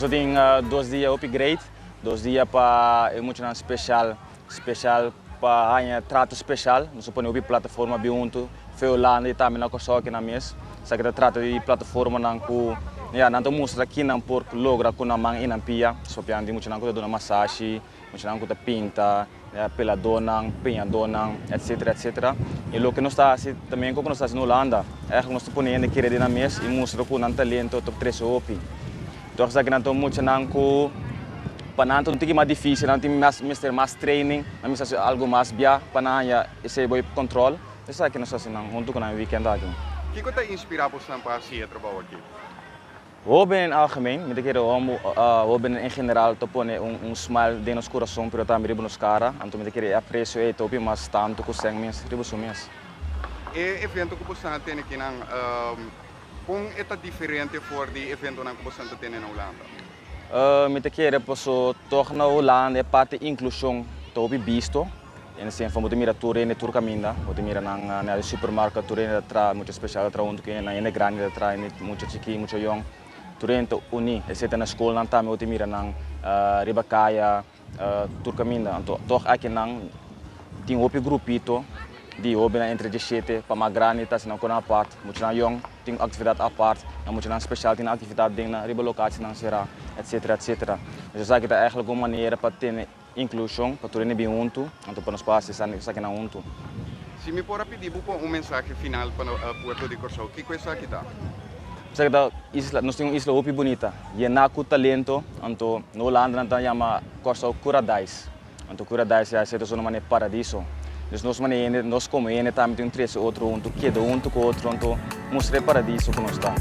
Nós temos 2 dias upgrade, 2 dias para emocional especial para trato especial. Nós põe uma plataforma biunto, feolanda e também na coisa aqui na mesa. Só que trata de plataforma não não mostra aqui não por logra com a mão e na pia, só que andi muito não com massagem, muito não com pinta, pela dona, pinha dona, etc. E o que nós está assim também como nós está na Holanda, é que nós põe ainda aqui na mesa e mostra com um talento top 3 opi. Então aqui não muito não com para não tem mais difícil, não tem mais training, não tem algo mais bia para não esse boi controle. Isso aqui nós assim não junto com o weekend aqui. O que está inspirado para assim trabalhar aqui? We ben in algemeen, met we ben in general te pone smile de nos coração pero também ribo nos cara, anto met kere aprecio e topi mas tanto com sang mens ribo sumes. E evento que você tem aqui não, com é diferente for de evento que você tem na Holanda? Met kere posso toch na Holanda é parte inclusão topi visto. En sen van moeten mira toeren in Turcaminda, moeten mira na de supermarkt toeren tra muito especial tra onde que na ene grande tra muito chiqui muito young. Toeren to uni, e seta na school nan também moeten mira na Ribacaia, Turcaminda. Então toch aqui nan tem outro grupito de na entre 17 para mais grande tá senão com a parte, muito na young tem atividade à parte, na muito na especial tem atividade dentro na riba locatie nan será, etc. Dus dat is eigenlijk een manier para ter inclusão, para todos bem junto, então para nós passar essa aqui na junto. Se me pode pedir mensagem final para Puerto de Corsão, o que é isso aqui tá? Nós temos uma isla muito bonita, e é com talento, então na Holanda nós chama Corsão Curadais, então Curadais é uma maneira paradiso. Nós como também tem 3 outros, um com outro, então mostra paradiso que nós está.